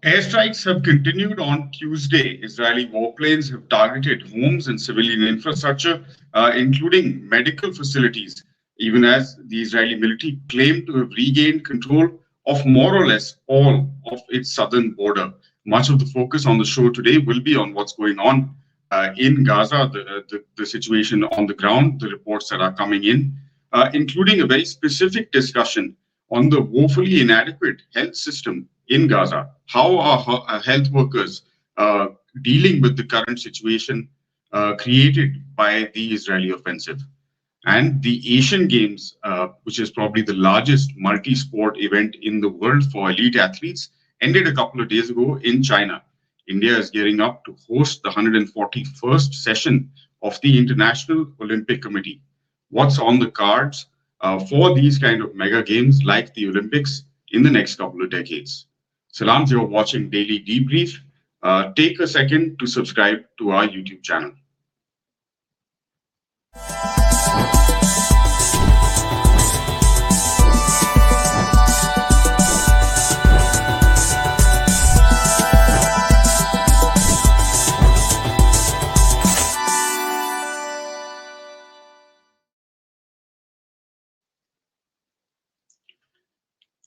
Airstrikes have continued on Tuesday. Israeli warplanes have targeted homes and civilian infrastructure, including medical facilities, even as the Israeli military claimed to have regained control of more or less all of its southern border. Much of the focus on the show today will be on what's going on in Gaza, the situation on the ground, the reports that are coming in, including a very specific discussion on the woefully inadequate health system in Gaza. How are health workers uh, dealing with the current situation created by the Israeli offensive? And the Asian Games, which is probably the largest multi sport event in the world for elite athletes, ended a couple of days ago in China. India is gearing up to host the 141st session of the International Olympic Committee. What's on the cards for these kind of mega games like the Olympics in the next couple of decades? Salams, you're watching Daily Debrief. Take a second to subscribe to our YouTube channel.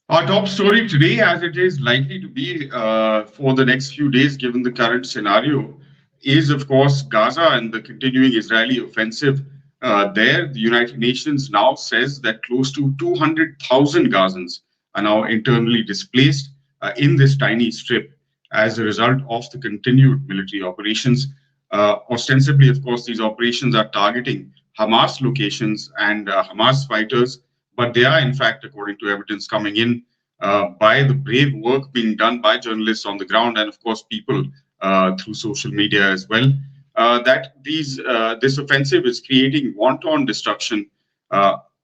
Our top story today, as it is likely to be for the next few days, given the current scenario, is of course Gaza and the continuing Israeli offensive there. The United Nations now says that close to 200,000 Gazans are now internally displaced in this tiny strip as a result of the continued military operations. Ostensibly, of course, these operations are targeting Hamas locations and Hamas fighters, but they are, in fact, according to evidence coming in by the brave work being done by journalists on the ground and, of course, people through social media as well, that this offensive is creating wanton destruction,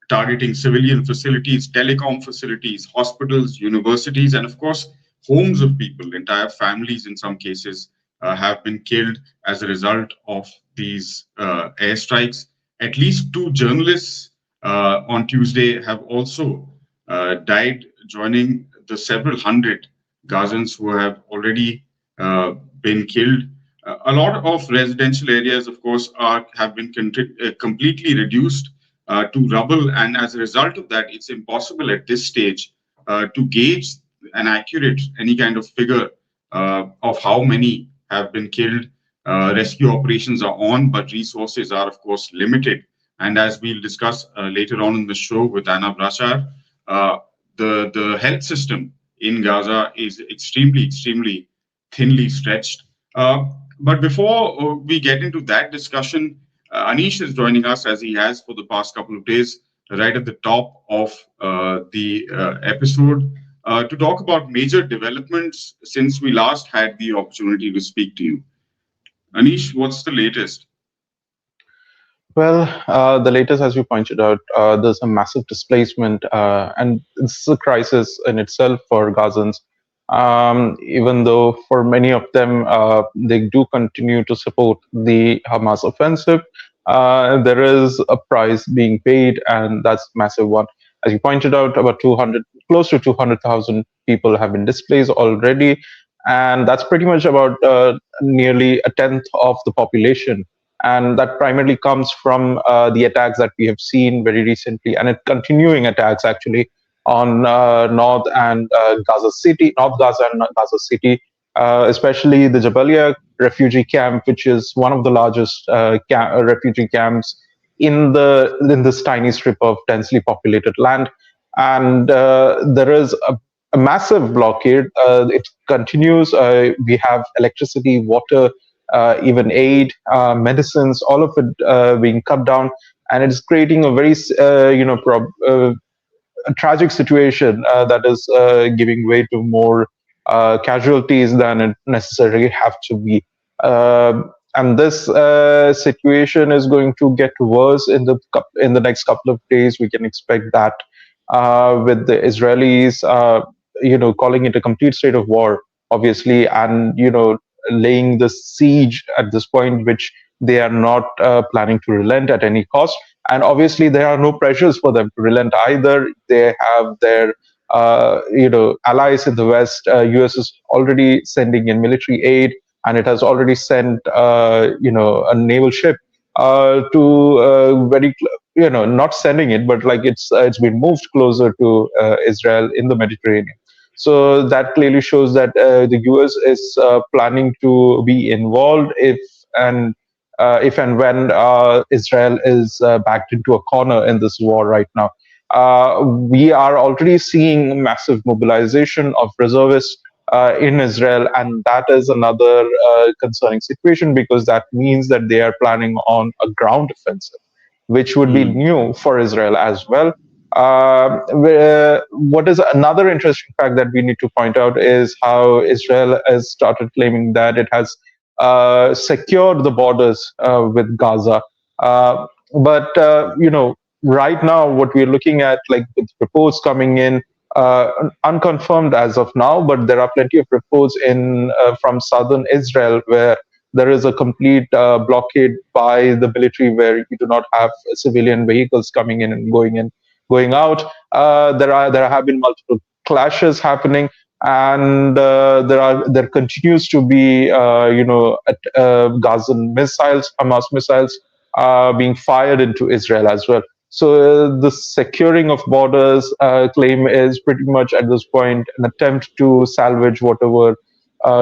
targeting civilian facilities, telecom facilities, hospitals, universities, and, of course, homes of people. Entire families, in some cases, have been killed as a result of these airstrikes. At least two journalists on Tuesday have also died, joining the several hundred Gazans who have already been killed. A lot of residential areas, of course, have been completely reduced to rubble, and as a result of that, it's impossible at this stage to gauge an accurate any kind of figure of how many have been killed. Rescue operations are on, but resources are, of course, limited. And as we'll discuss later on in the show with Anna Brachar, the health system in Gaza is extremely thinly stretched. But before we get into that discussion, Anish is joining us, as he has for the past couple of days, right at the top of the episode, to talk about major developments since we last had the opportunity to speak to you. Anish, what's the latest? Well, the latest, as you pointed out, there's a massive displacement, and it's a crisis in itself for Gazans. Even though for many of them, they do continue to support the Hamas offensive, there is a price being paid, and that's a massive one. As you pointed out, about 200, close to 200,000 people have been displaced already, and that's pretty much about nearly a tenth of the population. And that primarily comes from the attacks that we have seen very recently, and continuing attacks actually on North and Gaza City, North Gaza and Gaza City, especially the Jabalia refugee camp, which is one of the largest refugee camps in this tiny strip of densely populated land. And there is a massive blockade. It continues. We have electricity, water, even aid, medicines, all of it being cut down, and it's creating a very, a tragic situation that is giving way to more casualties than it necessarily have to be. And this situation is going to get worse in the next couple of days. We can expect that with the Israelis, calling it a complete state of war, obviously, and laying the siege at this point, which they are not planning to relent at any cost. And obviously, there are no pressures for them to relent either. They have their allies in the West. US is already sending in military aid, and it has already sent a naval ship to not sending it, but like it's been moved closer to Israel in the Mediterranean. So that clearly shows that the US is planning to be involved if and when Israel is backed into a corner in this war right now. We are already seeing massive mobilization of reservists in Israel, and that is another concerning situation because that means that they are planning on a ground offensive, which would be Hmm. new for Israel as well. What is another interesting fact that we need to point out is how Israel has started claiming that it has secured the borders with Gaza. But right now, what we're looking at, like with reports coming in, unconfirmed as of now, but there are plenty of reports in from southern Israel where there is a complete blockade by the military where you do not have civilian vehicles coming in, going out. There have been multiple clashes happening, and there continues to be Gazan missiles, Hamas missiles being fired into Israel as well. So the securing of borders claim is pretty much at this point an attempt to salvage whatever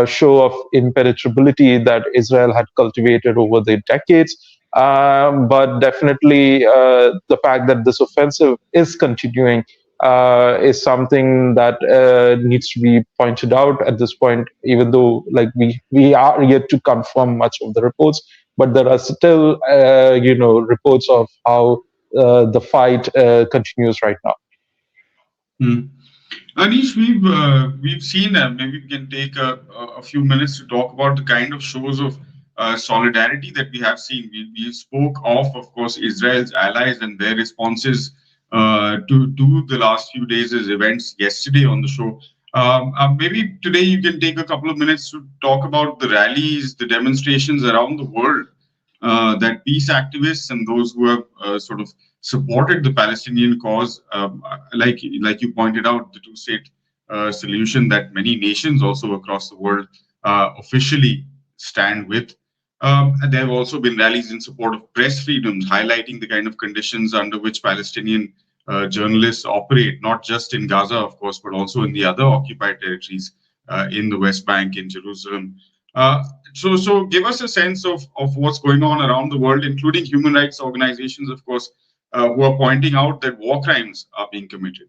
show of impenetrability that Israel had cultivated over the decades. But definitely, the fact that this offensive is continuing is something that needs to be pointed out at this point. Even though, like we are yet to confirm much of the reports, but there are still, reports of how the fight continues right now. Hmm. Anish, we've seen, maybe we can take a few minutes to talk about the kind of shows of solidarity that we have seen. We spoke of course, Israel's allies and their responses to the last few days' events yesterday on the show. Maybe today you can take a couple of minutes to talk about the rallies, the demonstrations around the world that peace activists and those who have sort of supported the Palestinian cause, like you pointed out, the two-state solution that many nations also across the world officially stand with. And there have also been rallies in support of press freedoms, highlighting the kind of conditions under which Palestinian journalists operate, not just in Gaza, of course, but also in the other occupied territories in the West Bank, in Jerusalem. So give us a sense of what's going on around the world, including human rights organizations, of course, who are pointing out that war crimes are being committed.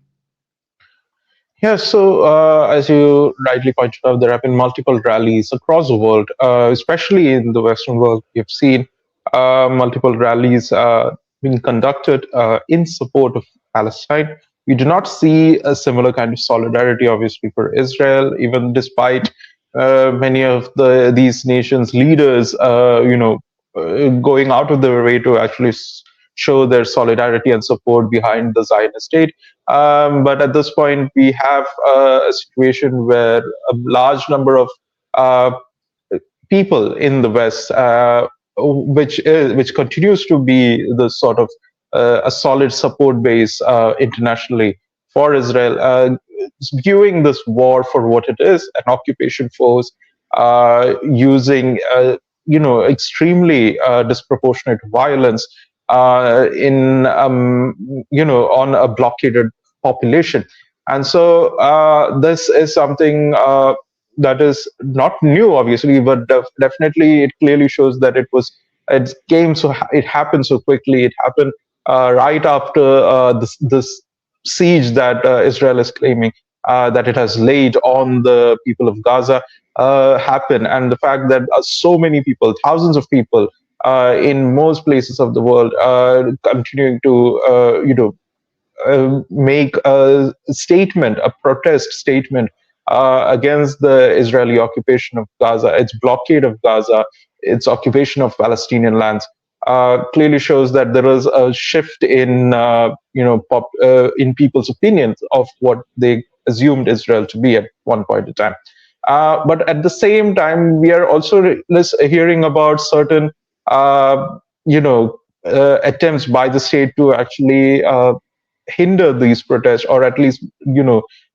Yeah, so as you rightly pointed out, there have been multiple rallies across the world, especially in the Western world. We've seen multiple rallies being conducted in support of Palestine. We do not see a similar kind of solidarity, obviously, for Israel, even despite many of these nations' leaders, going out of their way to actually show their solidarity and support behind the Zionist state. But at this point, we have a situation where a large number of uh, people in the West, which continues to be the sort of a solid support base internationally for Israel, viewing this war for what it is, an occupation force using extremely disproportionate violence in on a blockaded population. And so this is something that is not new, obviously, but definitely it clearly shows that it happened so quickly. It happened right after this siege that Israel is claiming that it has laid on the people of Gaza happen, and the fact that so many people, thousands of people, in most places of the world, continuing to make a statement, a protest statement against the Israeli occupation of Gaza, its blockade of Gaza, its occupation of Palestinian lands. Clearly shows that there is a shift in in people's opinions of what they assumed Israel to be at one point in time. But at the same time, we are also hearing about certain attempts by the state to actually hinder these protests, or at least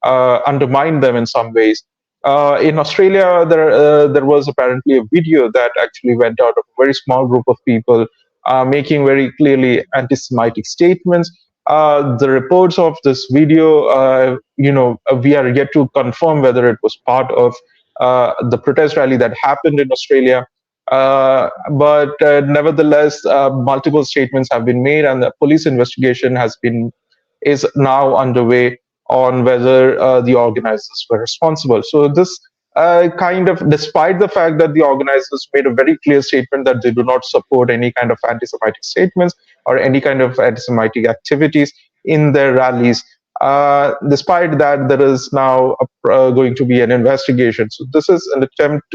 undermine them in some ways. In Australia, there was apparently a video that actually went out of a very small group of people making very clearly anti-Semitic statements. The reports of this video, we are yet to confirm whether it was part of the protest rally that happened in Australia. But nevertheless, multiple statements have been made, and the police investigation is now underway on whether the organizers were responsible. So this despite the fact that the organizers made a very clear statement that they do not support any kind of anti-Semitic statements or any kind of anti-Semitic activities in their rallies. Despite that, there is now going to be an investigation. So this is an attempt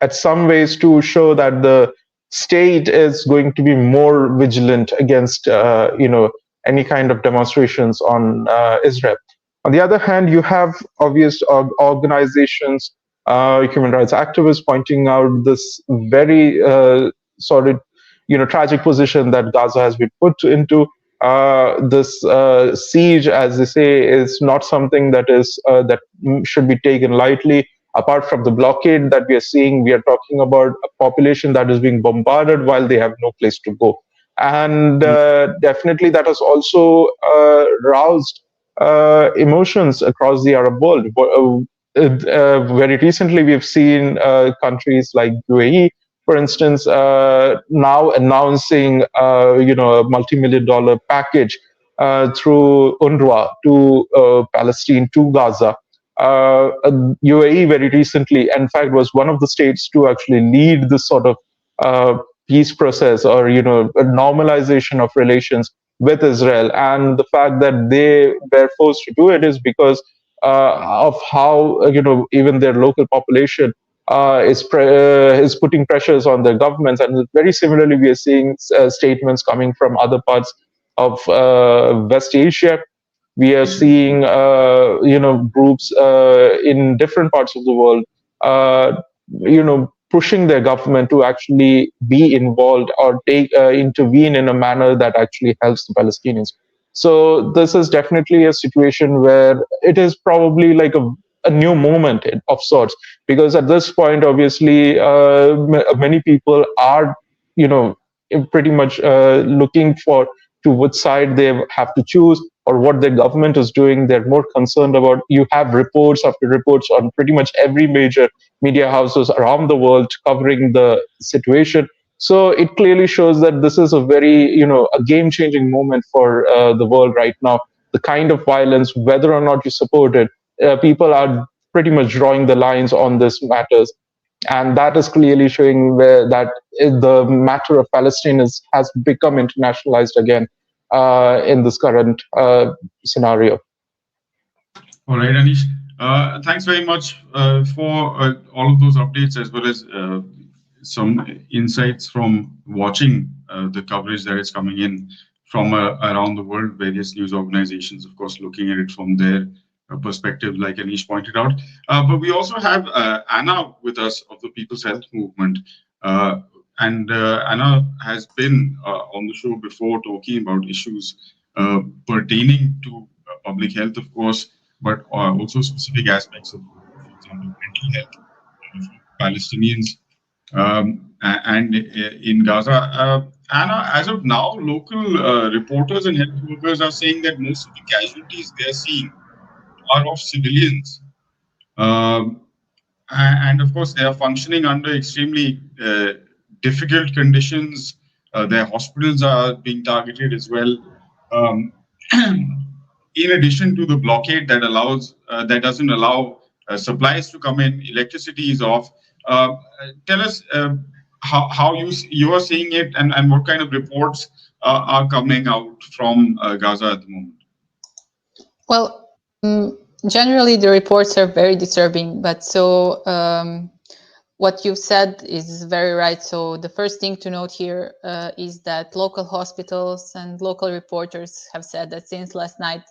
at some ways to show that the state is going to be more vigilant against, any kind of demonstrations on Israel. On the other hand, you have obvious organizations, human rights activists pointing out this very sort of, tragic position that Gaza has been put into. This siege, as they say, is not something that should be taken lightly. Apart from the blockade that we are seeing, we are talking about a population that is being bombarded while they have no place to go. And definitely that has also roused emotions across the Arab world. Very recently, we've seen countries like UAE, for instance, now announcing, a multi-million-dollar package through UNRWA to Palestine, to Gaza. UAE very recently, in fact, was one of the states to actually lead this sort of peace process, or a normalization of relations with Israel. And the fact that they were forced to do it is because of how even their local population is putting pressures on their governments. And very similarly, we are seeing statements coming from other parts of West Asia. We are seeing groups in different parts of the world pushing their government to actually be involved or intervene in a manner that actually helps the Palestinians. So this is definitely a situation where it is probably like a new moment of sorts, because at this point, obviously, many people are, pretty much looking for to which side they have to choose or what their government is doing. They're more concerned about. You have reports after reports on pretty much every major media houses around the world covering the situation. So it clearly shows that this is a very, a game-changing moment for the world right now. The kind of violence, whether or not you support it, people are pretty much drawing the lines on this matters. And that is clearly showing where that the matter of Palestine has become internationalized again in this current scenario. All right, Anish. Thanks very much for all of those updates, as well as some insights from watching the coverage that is coming in from around the world, various news organizations, of course, looking at it from their perspective, like Anish pointed out. But we also have Anna with us of the People's Health Movement. And Anna has been on the show before talking about issues pertaining to public health, of course, but also specific aspects of, for example, mental health of Palestinians and in Gaza. Anna, as of now, local reporters and health workers are saying that most of the casualties they're seeing are of civilians. Um, and of course, they are functioning under extremely difficult conditions. Their hospitals are being targeted as well. Um, in addition to the blockade that doesn't allow supplies to come in, electricity is off. Tell us how you are seeing it, and what kind of reports are coming out from Gaza at the moment. Well, generally the reports are very disturbing, but what you've said is very right. So the first thing to note here is that local hospitals and local reporters have said that since last night,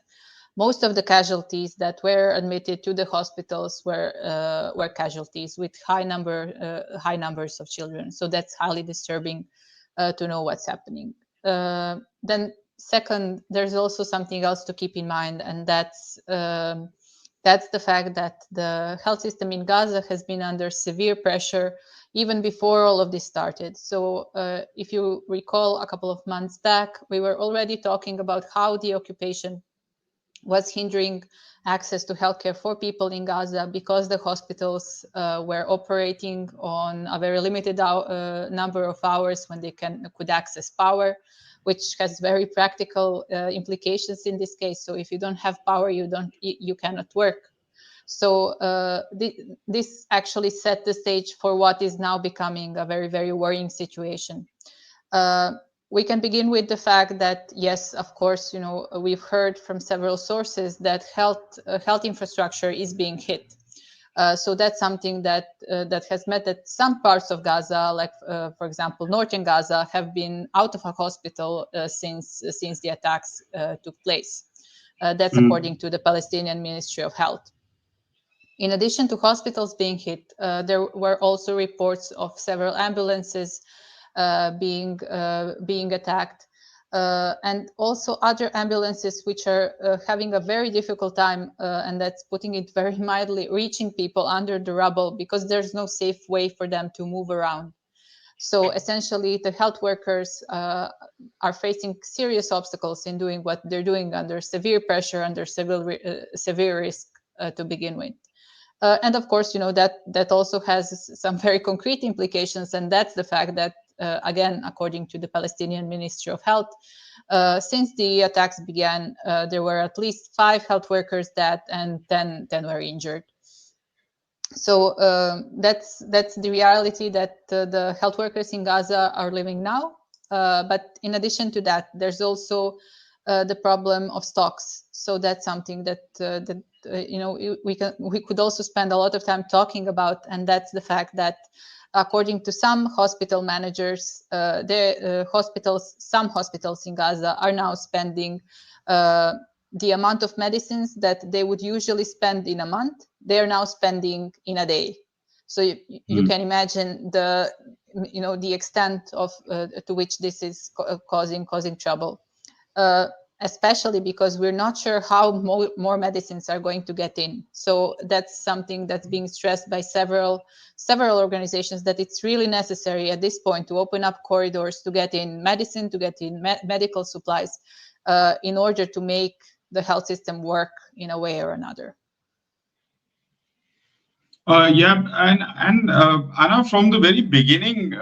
most of the casualties that were admitted to the hospitals were casualties with high numbers of children. So that's highly disturbing to know what's happening. Then second, there's also something else to keep in mind, and that's That's the fact that the health system in Gaza has been under severe pressure even before all of this started. So if you recall, a couple of months back, we were already talking about how the occupation was hindering access to healthcare for people in Gaza because the hospitals were operating on a very limited number of hours when they could access power, which has very practical implications in this case. So if you don't have power, you cannot work. So this actually set the stage for what is now becoming a very, very worrying situation. We can begin with the fact that, yes, of course, we've heard from several sources that health infrastructure is being hit. So that's something that has meant that some parts of Gaza, like for example, northern Gaza, have been out of a hospital since the attacks took place. That's according to the Palestinian Ministry of Health. In addition to hospitals being hit, there were also reports of several ambulances being attacked, and also other ambulances which are having a very difficult time, and that's putting it very mildly, reaching people under the rubble because there's no safe way for them to move around. So essentially, the health workers are facing serious obstacles in doing what they're doing under severe pressure, under severe risk to begin with. And of course, that also has some very concrete implications, and that's the fact that, again, according to the Palestinian Ministry of Health, since the attacks began, there were at least 5 health workers dead and 10 were injured. So that's the reality that the health workers in Gaza are living now. But in addition to that, there's also the problem of stocks. So that's something that we could also spend a lot of time talking about, and that's the fact that, according to some hospital managers, some hospitals in Gaza are now spending the amount of medicines that they would usually spend in a month, they're now spending in a day. So you can imagine the extent of to which this is causing trouble. Especially because we're not sure how more medicines are going to get in. So that's something that's being stressed by several organizations, that it's really necessary at this point to open up corridors to get in medicine, to get in medical supplies, in order to make the health system work in a way or another. Yeah, and Anna, from the very beginning,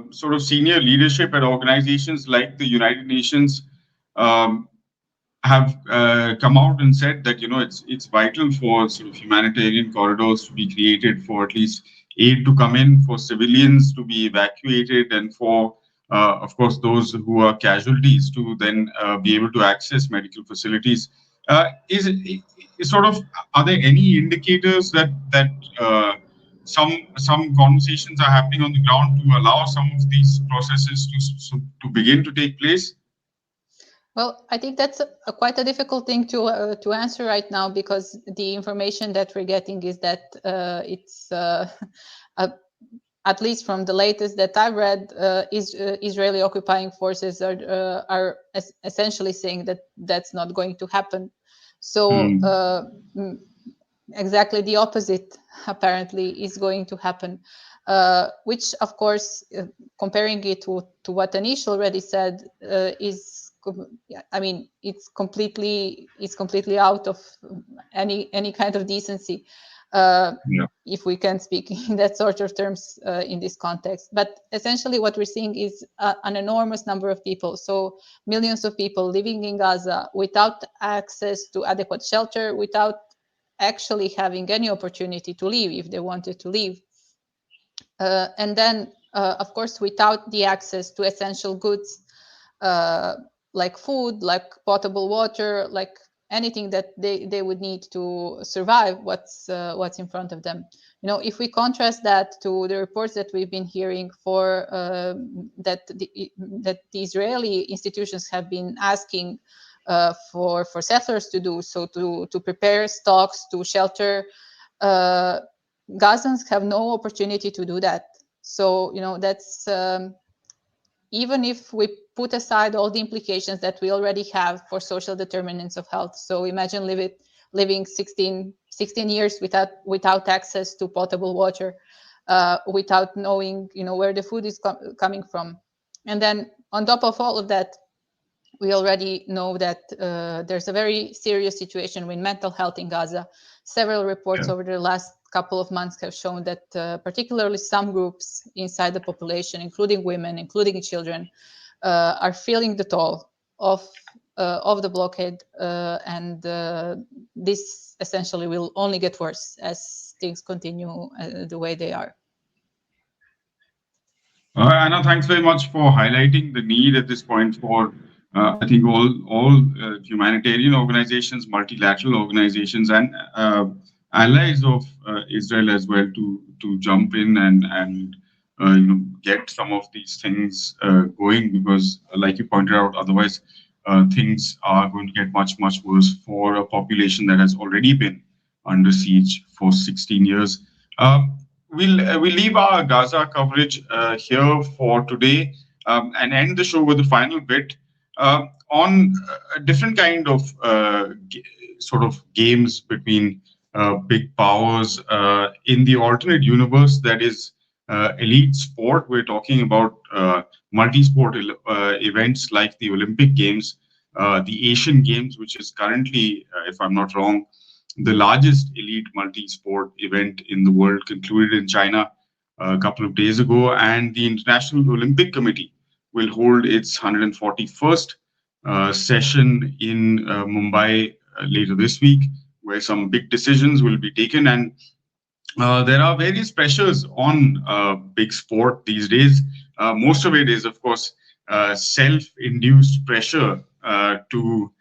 sort of senior leadership at organizations like the United Nations have come out and said that it's vital for sort of humanitarian corridors to be created, for at least aid to come in, for civilians to be evacuated, and for of course those who are casualties to then be able to access medical facilities. Is sort of, are there any indicators that some conversations are happening on the ground to allow some of these processes to begin to take place? Well, I think that's quite a difficult thing to answer right now, because the information that we're getting is that it's at least from the latest that I read, Israeli occupying forces are essentially saying that that's not going to happen. So exactly the opposite apparently is going to happen, which of course, comparing it to what Anish already said, it's completely out of any kind of decency, if we can speak in that sort of terms in this context. But essentially what we're seeing is an enormous number of people, so millions of people living in Gaza without access to adequate shelter, without actually having any opportunity to leave if they wanted to leave, and then of course without the access to essential goods, like food, like potable water, like anything that they would need to survive what's in front of them. If we contrast that to the reports that we've been hearing for that the Israeli institutions have been asking for settlers to do, so to prepare stocks, to shelter Gazans, have no opportunity to do that. So that's even if we put aside all the implications that we already have for social determinants of health. So imagine living 16 16 years without access to potable water, without knowing, where the food is coming from. And then on top of all of that, we already know that there's a very serious situation with mental health in Gaza. Several reports over the last couple of months have shown that particularly some groups inside the population, including women, including children, are feeling the toll of the blockade, and this essentially will only get worse as things continue the way they are. Anna, thanks very much for highlighting the need at this point for, I think, all humanitarian organizations, multilateral organizations, and allies of Israel as well to jump in and get some of these things going, because, like you pointed out, otherwise things are going to get much worse for a population that has already been under siege for 16 years. We'll leave our Gaza coverage here for today, and end the show with the final bit on a different kind of sort of games between big powers in the alternate universe that is elite sport. We're talking about multi-sport events like the Olympic Games, the Asian Games, which is currently, if I'm not wrong, the largest elite multi-sport event in the world, concluded in China a couple of days ago. And the International Olympic Committee will hold its 141st session in Mumbai later this week, where some big decisions will be taken. And there are various pressures on big sport these days. Most of it is, of course, self-induced pressure to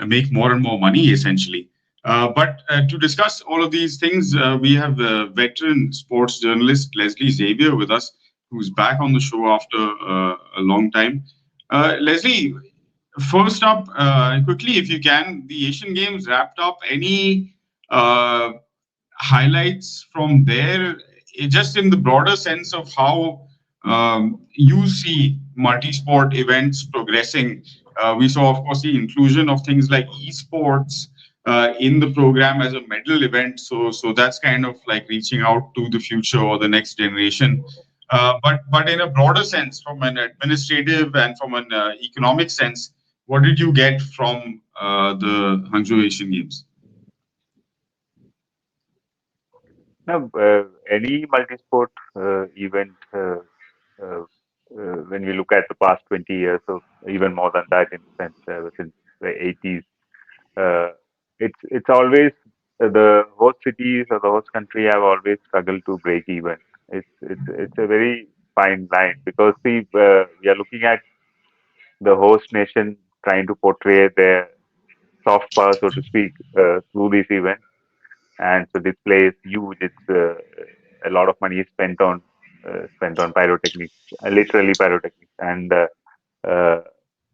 make more and more money, essentially. But to discuss all of these things, we have the veteran sports journalist Leslie Xavier with us, who's back on the show after a long time. Leslie, first up, quickly, if you can, the Asian Games wrapped up. Any highlights from there, just in the broader sense of how you see multi-sport events progressing? We saw, of course, the inclusion of things like esports in the program as a medal event. So that's kind of like reaching out to the future or the next generation. But in a broader sense, from an administrative and from an economic sense, what did you get from the Hangzhou Asian Games? Now, any multi-sport event, when we look at the past 20 years, or even more than that, in a sense, since the 80s, it's always the host cities or the host country have always struggled to break even. It's a very fine line, because we are looking at the host nation trying to portray their soft power, so to speak, through these events. And so display is huge. It's a lot of money is spent on pyrotechnics, literally pyrotechnics, and uh,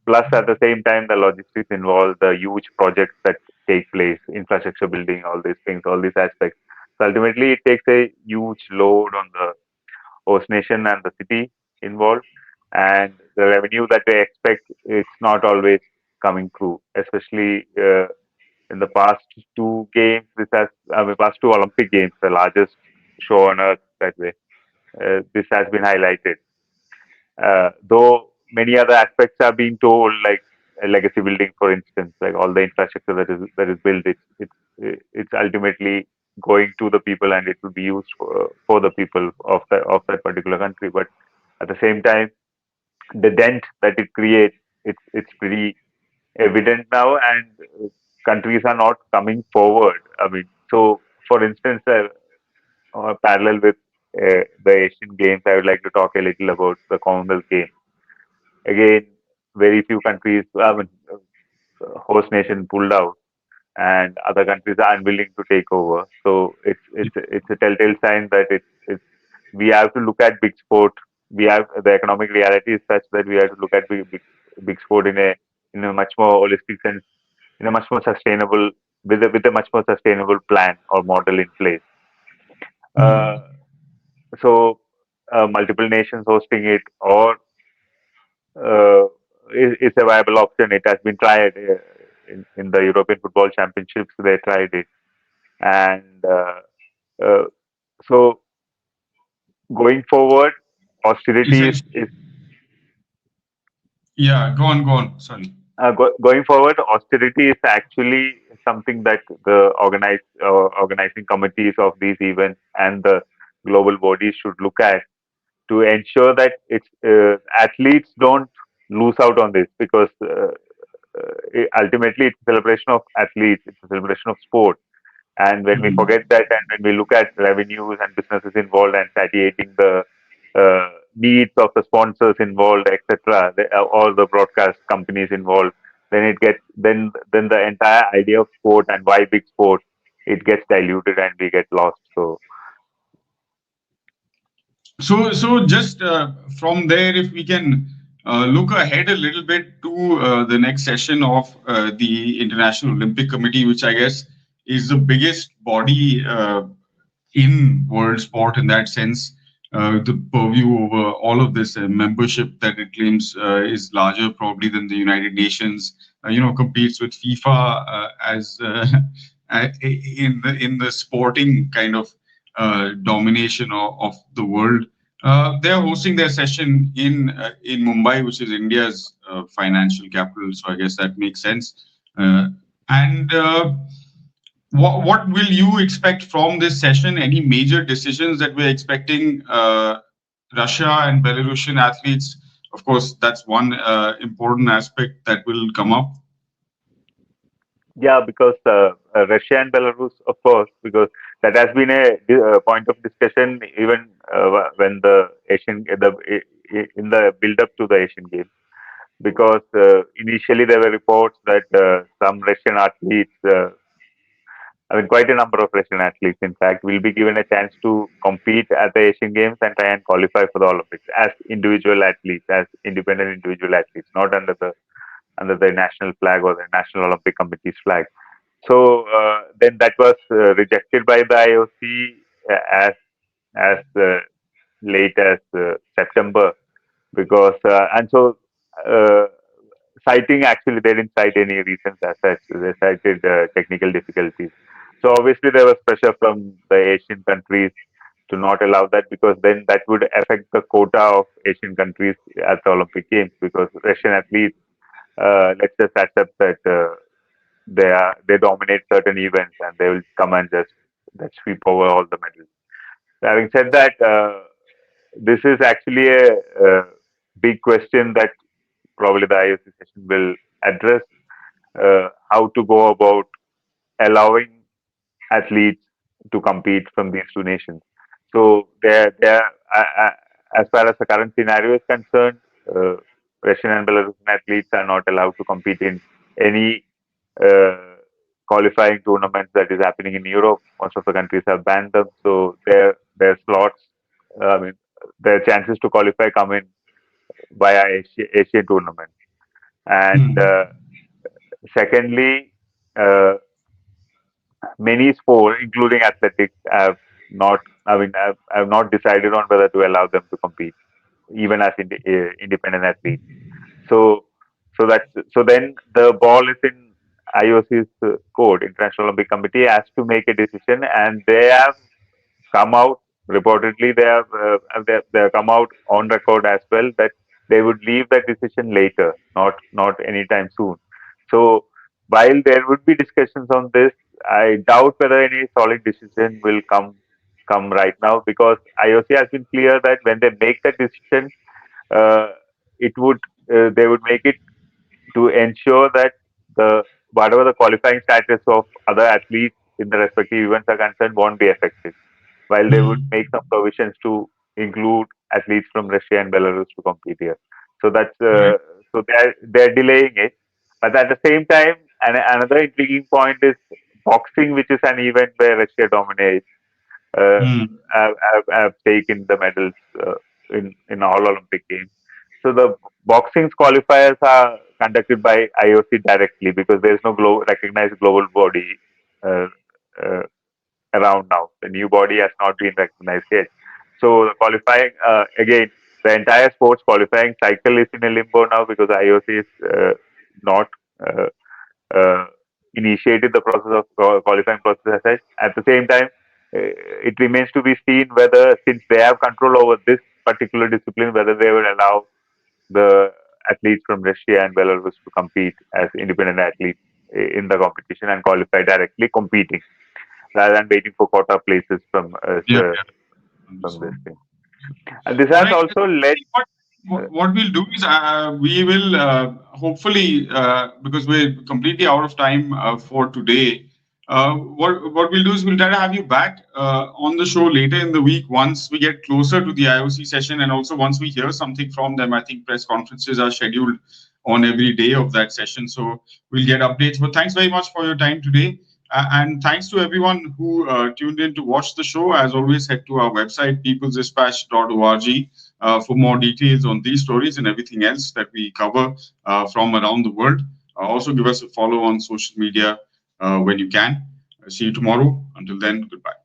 plus at the same time the logistics involved, the huge projects that take place, infrastructure building, all these things, all these aspects. So ultimately, it takes a huge load on the host nation and the city involved, and the revenue that they expect, it's not always coming through, especially. In the past two games, past two Olympic Games, the largest show on earth that way. This has been highlighted. Though many other aspects are being told, like legacy building, for instance, like all the infrastructure that is built, it's ultimately going to the people, and it will be used for the people of that particular country. But at the same time, the dent that it creates, it's pretty evident now, and countries are not coming forward. I mean, so for instance, parallel with the Asian Games, I would like to talk a little about the Commonwealth Games. Again, very few countries, host nation pulled out, and other countries are unwilling to take over. So it's a telltale sign that it's we have to look at big sport. We have the economic reality is such that we have to look at big sport in a much more holistic sense, in a much more sustainable, with a much more sustainable plan or model in place. Uh, so multiple nations hosting it, or uh, is a viable option. It has been tried in the European Football Championships. They tried it. And uh, so going forward, austerity Essentially, is yeah, go on. Sorry. going forward, austerity is actually something that the organizing committees of these events and the global bodies should look at to ensure that it's athletes don't lose out on this, because ultimately it's a celebration of athletes, it's a celebration of sport. And when we Mhm. forget that, and when we look at revenues and businesses involved and satiating the needs of the sponsors involved, etc., all the broadcast companies involved, then it gets then the entire idea of sport and why big sport, it gets diluted and we get lost. So So just from there, if we can look ahead a little bit to the next session of the International Olympic Committee, which I guess is the biggest body in world sport in that sense. The purview over all of this membership that it claims is larger probably than the United Nations. Competes with FIFA as in the sporting kind of domination of the world. They're hosting their session in Mumbai, which is India's financial capital. So I guess that makes sense. And what will you expect from this session? Any major decisions that we're expecting? Russia and Belarusian athletes, of course, that's one important aspect that will come up. yeah, because Russia and Belarus, of course, because that has been a point of discussion even when the in the build up to the Asian Games, because initially there were reports that some Russian athletes, I mean, quite a number of Russian athletes, in fact, will be given a chance to compete at the Asian Games and try and qualify for the Olympics as individual athletes, as independent individual athletes, not under the national flag or the National Olympic Committee's flag. So then that was rejected by the IOC as late as September, because and so uh, citing, actually they didn't cite any reasons as such. They cited technical difficulties. So obviously there was pressure from the Asian countries to not allow that, because then that would affect the quota of Asian countries at the Olympic Games, because Russian athletes, let's just accept that they dominate certain events and they will come and just sweep over all the medals. Having said that, this is actually a big question that probably the IOC session will address, how to go about allowing athletes to compete from these two nations. So as far as the current scenario is concerned, uh, Russian and Belarusian athletes are not allowed to compete in any uh, qualifying tournaments that is happening in Europe. Most of the countries have banned them, so their slots, I mean, their chances to qualify come in via Asian tournaments. And Hmm. secondly, uh, many sports, including athletics, have not. I mean, have not decided on whether to allow them to compete, even as independent athletes. So, so then the ball is in IOC's court. International Olympic Committee has to make a decision, and they have come out reportedly. They have come out on record as well that they would leave that decision later, not anytime soon. So while there would be discussions on this, I doubt whether any solid decision will come right now, because IOC has been clear that when they make that decision, uh, it would they would make it to ensure that the whatever the qualifying status of other athletes in the respective events are concerned won't be affected, while they would Hmm. make some provisions to include athletes from Russia and Belarus to compete here. So Right. so they're delaying it, but at the same time, and another intriguing point is boxing, which is an event where Russia dominates. Uh, Hmm. have taken the medals in all Olympic games. So the boxing's qualifiers are conducted by IOC directly, because there is no recognized global body uh, uh, around now. The new body has not been recognized yet. So the qualifying, again, the entire sports qualifying cycle is in a limbo now, because IOC is not uh, uh, initiated the process of qualifying process as such. At the same time, it remains to be seen whether, since they have control over this particular discipline, whether they will allow the athletes from Russia and Belarus to compete as independent athletes in the competition and qualify directly competing, rather than waiting for quota places from Yeah. from this Understood. thing. And this All has right. also led. What we'll do is we will hopefully, because we're completely out of time for today, what we'll do is we'll try to have you back on the show later in the week once we get closer to the IOC session, and also once we hear something from them. I think press conferences are scheduled on every day of that session, so we'll get updates. But thanks very much for your time today. And thanks to everyone who tuned in to watch the show. As always, head to our website, peoplesdispatch.org, for more details on these stories and everything else that we cover from around the world. Also, give us a follow on social media when you can. See you tomorrow. Until then, goodbye.